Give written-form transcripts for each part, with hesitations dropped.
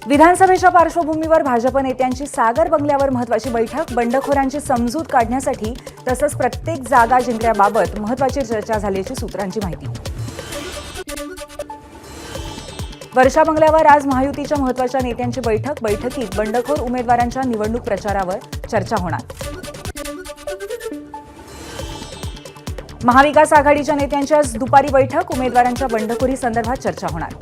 विधानसभेच्या पार्श्वभूमीवर भाजप नेत्यांची सागर बंगल्यावर महत्त्वाची बैठक, बंडखोरांची समजूत काढण्यासाठी तसंच प्रत्येक जागा जिंकण्याबाबत महत्त्वाची चर्चा झाल्याची सूत्रांची माहिती. वर्षा बंगल्यावर आज महायुतीच्या महत्त्वाच्या नेत्यांची बैठकीत बंडखोर उमेदवारांच्या निवडणूक प्रचारावर चर्चा होणार. महाविकास आघाडीच्या नेत्यांची आज दुपारी बैठक, उमेदवारांच्या बंडखोरी संदर्भात चर्चा होणार.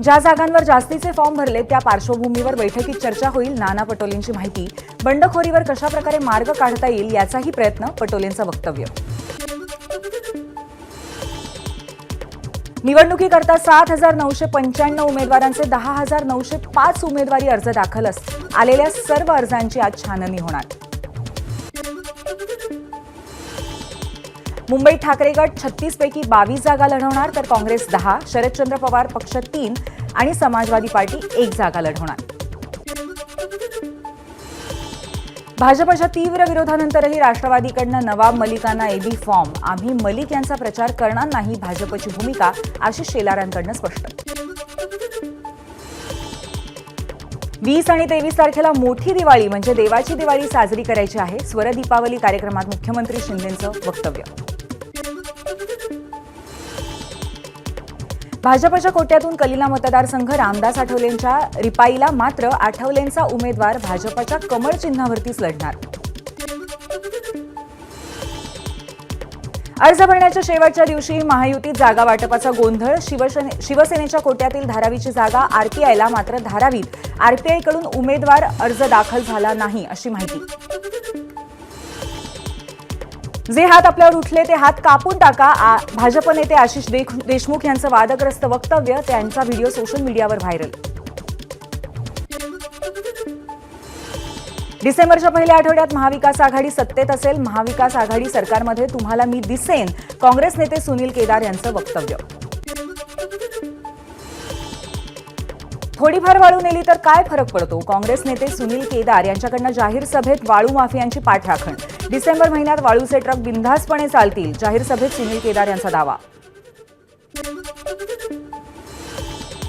ज्या जागांवर जास्तीचे फॉर्म भरले त्या पार्श्वभूमीवर बैठकीत चर्चा होईल. नाना पटोलेंची माहिती, बंडखोरीवर कशाप्रकारे मार्ग काढता येईल याचाही प्रयत्न, पटोलेंचं वक्तव्य. निवडणुकीकरता 7,995 उमेदवारांचे 10,905 उमेदवारी अर्ज दाखल आलेल्या सर्व अर्जांची आज छाननी होणार. मुंबईत ठाकरे गट 36 पैकी 22 जागा लढवणार, तर काँग्रेस 10, शरदचंद्र पवार पक्ष 3 आणि समाजवादी पार्टी 1 जागा लढवणार. भाजपच्या तीव्र विरोधानंतरही राष्ट्रवादीकडनं नवाब मलिकांना एबी फॉर्म. आम्ही मलिक यांचा प्रचार करणार नाही, भाजपची भूमिका, आशिष शेलारांकडनं स्पष्ट. 20 आणि 23 तारखेला मोठी दिवाळी म्हणजे देवाची दिवाळी साजरी करायची आहे. स्वर दीपावली कार्यक्रमात मुख्यमंत्री शिंदेंचं वक्तव्य. भाजपच्या कोट्यातून कलिना मतदारसंघ, रामदास आठवलेंच्या रिपाईला, मात्र आठवलेंचा उमेदवार भाजपच्या कमळ चिन्हावरतीच लढणार. अर्ज भरण्याच्या शेवटच्या दिवशी महायुतीत जागा वाटपाचा गोंधळ. शिवसेनेच्या कोट्यातील धारावीची जागा आरपीआयला, मात्र धारावीत आरपीआयकडून उमेदवार अर्ज दाखल झाला नाही अशी माहिती. जे हात आपल्यावर उठले ते हात कापून टाका, भाजप नेते आशिष देशमुख यांचं वादग्रस्त वक्तव्य, त्यांचा व्हिडिओ सोशल मीडियावर व्हायरल. डिसेंबरच्या पहिल्या आठवड्यात महाविकास आघाडी सत्तेत असेल, महाविकास आघाडी सरकारमध्ये तुम्हाला मी दिसेन, काँग्रेस नेते सुनील केदार यांचं वक्तव्य. थोडीफार वाळू नेली तर काय फरक पडतो, काँग्रेस नेते सुनील केदार यांच्याकडनं जाहीर सभेत वाळू माफियांची पाठराखण. डिसेंबर महिन्यात वाळूचे ट्रक बिनधास्तपणे चालतील, जाहीर सभेत सुनील केदार यांचा दावा.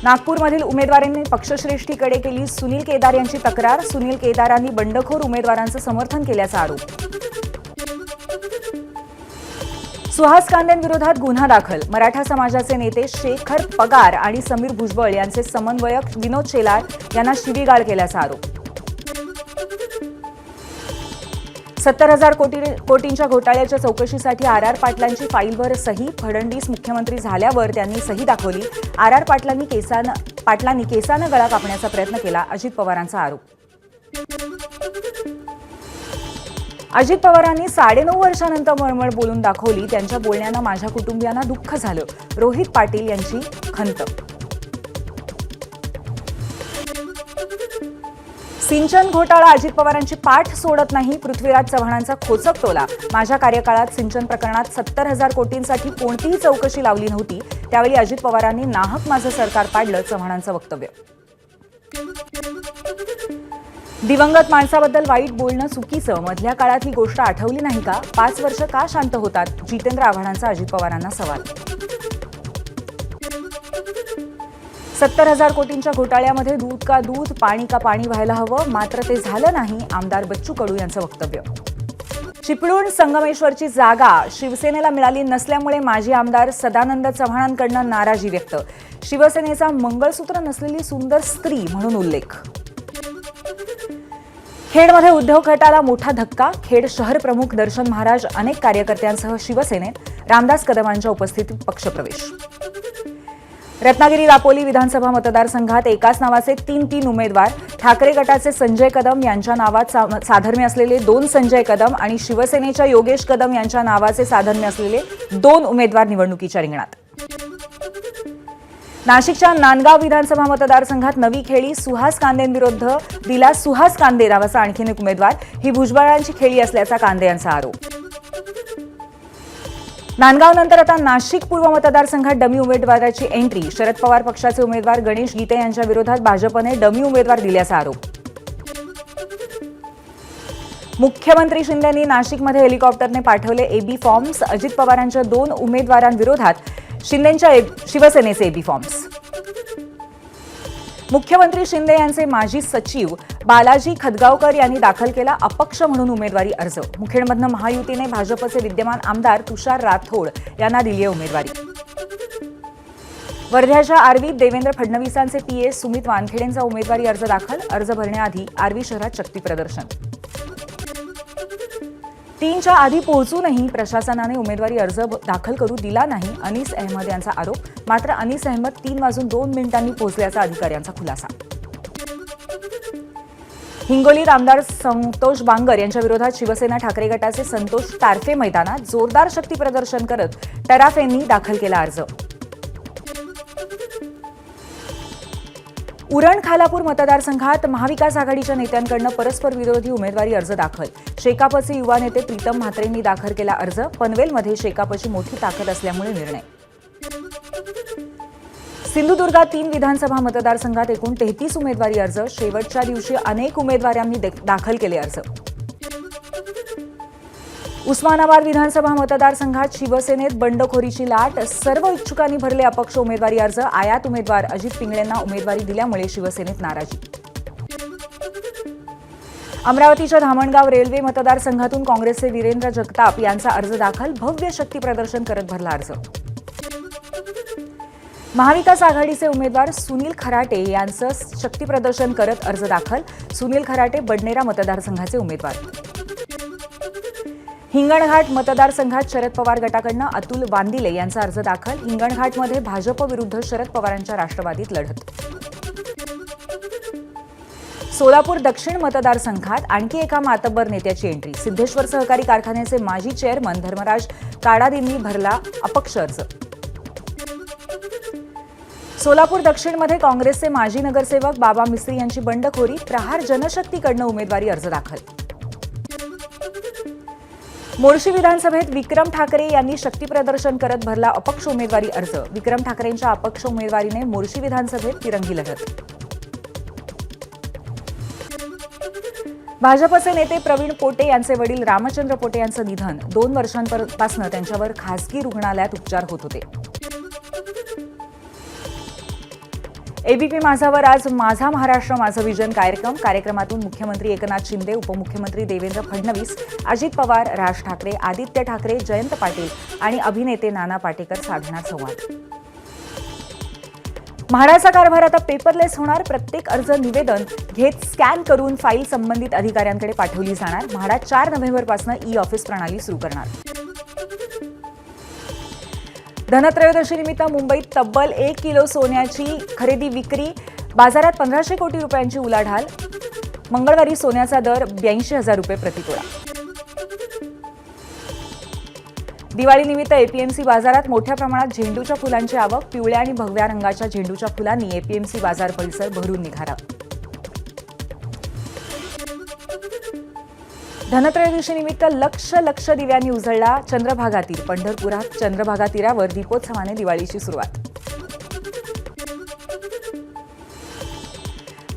नागपूरमधील उमेदवारांनी पक्षश्रेष्ठीकडे केली सुनील केदार यांची तक्रार. सुनील केदारांनी बंडखोर उमेदवारांचं समर्थन केल्याचा आरोप. सुहास कांदेंविरोधात गुन्हा दाखल. मराठा समाजाचे नेते शेखर पगार आणि समीर भुजबळ यांचे समन्वयक विनोद शेलार यांना शिवीगाळ केल्याचा आरोप. 70,000 कोटींच्या घोटाळ्याच्या चौकशीसाठी आर पाटलांची फाईलवर सही. फडणवीस मुख्यमंत्री झाल्यावर त्यांनी सही दाखवली. आर पाटलांनी केसानं गळा कापण्याचा प्रयत्न केला, अजित पवारांचा आरोप. अजित पवारांनी 9.5 वर्षानंतर मळमळ बोलून दाखवली. त्यांच्या बोलण्यानं माझ्या कुटुंबियांना दुःख झालं, रोहित पाटील यांची खंत. सिंचन घोटाळा, अजित पवारांची पाठ सोडत नाही. पृथ्वीराज चव्हाणांचा खोचक टोला. माझ्या कार्यकाळात सिंचन प्रकरणात 70,000 कोटींसाठी कोणतीही चौकशी लावली नव्हती. त्यावेळी अजित पवारांनी नाहक माझं सरकार पाडलं, चव्हाणांचं वक्तव्य. दिवंगत माणसाबद्दल वाईट बोलणं चुकीचं, मधल्या काळात ही गोष्ट आठवली नाही का? 5 वर्ष का शांत होतात? जितेंद्र आव्हाडांचा अजित पवारांना सवाल. 70,000 कोटींच्या घोटाळ्यामध्ये दूध का दूध, पाणी का पाणी व्हायला हवं, मात्र ते झालं नाही, आमदार बच्चू कडू यांचं वक्तव्य. चिपळूण संगमेश्वरची जागा शिवसेनेला मिळाली नसल्यामुळे माजी आमदार सदानंद चव्हाणांकडनं नाराजी व्यक्त. शिवसेनेचा मंगळसूत्र नसलेली सुंदर स्त्री म्हणून उल्लेख. खेडमध्ये उद्धव गटाला मोठा धक्का. खेड शहर प्रमुख दर्शन महाराज अनेक कार्यकर्त्यांसह शिवसेनेत, रामदास कदमांच्या उपस्थितीत पक्षप्रवेश. रत्नागिरी दापोली विधानसभा मतदारसंघात एकाच नावाचे 3 उमेदवार. ठाकरे गटाचे संजय कदम यांच्या नावात साधर्म्य असलेले 2 संजय कदम आणि शिवसेनेच्या योगेश कदम यांच्या नावाचे साधर्म्य असलेले 2 उमेदवार निवडणुकीच्या रिंगणात. नाशिकच्या नांदगाव विधानसभा मतदारसंघात नवी खेळी. सुहास कांदेंविरुद्ध दिला सुहास कांदे नावाचा आणखीन एक उमेदवार. ही भुजबळांची खेळी असल्याचा कांदे यांचा आरोप. नांदगावनंतर आता नाशिक पूर्व मतदारसंघात डमी उमेदवाराची एंट्री. शरद पवार पक्षाचे उमेदवार गणेश गीते यांच्या विरोधात भाजपने डमी उमेदवार दिल्याचा आरोप. मुख्यमंत्री शिंदेंनी नाशिकमध्ये हेलिकॉप्टरने पाठवले एबी फॉर्म्स. अजित पवारांच्या 2 उमेदवारांविरोधात शिंदेंच्या शिवसेनेचे एबी फॉर्म्स. मुख्यमंत्री शिंदे यांचे माजी सचिव बालाजी खदगावकर यांनी दाखल केला अपक्ष म्हणून उमेदवारी अर्ज. मुखेडमधनं महायुतीने भाजपचे विद्यमान आमदार तुषार राठोड यांना दिली आहे उमेदवारी. वर्ध्याच्या आर्वीत देवेंद्र फडणवीसांचे पीए सुमित वानखेडेंचा उमेदवारी अर्ज दाखल. अर्ज भरण्याआधी आर्वी शहरात शक्ती प्रदर्शन. 3च्या आधी पोहोचूनही प्रशासनाने उमेदवारी अर्ज दाखल करू दिला नाही, अनीस अहमद यांचा आरोप. मात्र अनीस अहमद 3:02 पोहोचल्याचा अधिकाऱ्यांचा खुलासा. हिंगोलीत आमदार संतोष बांगर यांच्या विरोधात शिवसेना ठाकरे गटाचे संतोष तारफे मैदानात जोरदार शक्ती प्रदर्शन करत टराफेंनी दाखल केला अर्ज. उरण खालापूर मतदारसंघात महाविकास आघाडीच्या नेत्यांकडून परस्पर विरोधी उमेदवारी अर्ज दाखल. शेकापचे युवा नेते प्रीतम म्हात्रेंनी दाखल केला अर्ज. पनवेलमध्ये शेकापची मोठी ताकद असल्यामुळे निर्णय. सिंधुदुर्गात 3 विधानसभा मतदारसंघात एकूण 33 उमेदवारी अर्ज. शेवटच्या दिवशी अनेक उमेदवारांनी दाखल केले अर्ज. उस्मानाबाद विधानसभा मतदारसंघात शिवसेनेत बंडखोरीची लाट. सर्व इच्छुकांनी भरले अपक्ष उमेदवारी अर्ज. आयात उमेदवार अजित पिंगळेंना उमेदवारी दिल्यामुळे शिवसेनेत नाराजी. अमरावतीच्या धामणगाव रेल्वे मतदारसंघातून काँग्रेसचे वीरेंद्र जगताप यांचा अर्ज दाखल. भव्य शक्ती प्रदर्शन करत भरला अर्ज. महाविकास आघाडीचे उमेदवार सुनील खराटे यांचं शक्ती प्रदर्शन करत अर्ज दाखल. सुनील खराटे बडनेरा मतदारसंघाचे उमेदवार. हिंगणघाट मतदारसंघात शरद पवार गटाकडून अतुल वांदिले यांचा अर्ज दाखल. हिंगणघाटमध्ये भाजप विरुद्ध शरद पवारांच्या राष्ट्रवादीत लढत. सोलापूर दक्षिण मतदारसंघात आणखी एका मातब्बर नेत्याची एंट्री. सिद्धेश्वर सहकारी कारखान्याचे माजी चेअरमन धर्मराज काडादींनी भरला अपक्ष अर्ज. सोलापूर दक्षिणमध्ये काँग्रेसचे माजी नगरसेवक बाबा मिस्त्री यांची बंडखोरी. प्रहार जनशक्तीकडून उमेदवारी अर्ज दाखल. मोर्शी विधानसभेत विक्रम ठाकरे यांनी शक्ती प्रदर्शन करत भरला अपक्ष उमेदवारी अर्ज. विक्रम ठाकरेंच्या अपक्ष उमेदवारीने मोर्शी विधानसभेत तिरंगी लढत. भाजपचे नेते प्रवीण पोटे यांचे वडील रामचंद्र पोटे यांचं निधन. 2 वर्षांपासून त्यांच्यावर खासगी रुग्णालयात उपचार होत होते. एबीपी माझावर आज माझा महाराष्ट्र माझं विजन कार्यक्रमातून मुख्यमंत्री एकनाथ शिंदे, उपमुख्यमंत्री देवेंद्र फडणवीस, अजित पवार, राज ठाकरे, आदित्य ठाकरे, जयंत पाटील आणि अभिनेते नाना पाटेकर साधणार संवाद. म्हाडाचा कारभार आता पेपरलेस होणार. प्रत्येक अर्ज निवेदन घेत स्कॅन करून फाईल संबंधित अधिकाऱ्यांकडे पाठवली जाणार. म्हाडा 4 नोव्हेंबरपासून ई-ऑफिस प्रणाली सुरू करणार. धनत्रयोदशीनिमित्त मुंबईत तब्बल 1 किलो सोन्याची खरेदी विक्री. बाजारात 1500 कोटी रुपयांची उलाढाल. मंगळवारी सोन्याचा दर 82,000 रुपये प्रतितोळा. दिवाळीनिमित्त एपीएमसी बाजारात मोठ्या प्रमाणात झेंडूच्या फुलांची आवक. पिवळ्या आणि भगव्या रंगाच्या झेंडूच्या फुलांनी एपीएमसी बाजार परिसर भरून निघाला. धनत्रयोदशीनिमित्त लक्ष दिव्यांनी उजळला चंद्रभागा तीर. पंढरपुरात चंद्रभागा तीरावर दीपोत्सवाने दिवाळीची सुरुवात.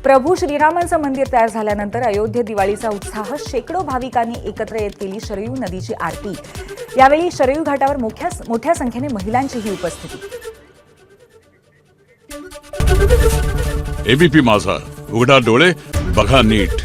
प्रभू श्रीरामांचं मंदिर तयार झाल्यानंतर अयोध्ये दिवाळीचा उत्साह. शेकडो भाविकांनी एकत्र येत केली शरयू नदीची आरती. यावेळी शरयू घाटावर मोठ्या संख्येने महिलांचीही उपस्थिती. एबीपी माझा, उघडा डोळे बघा नीट.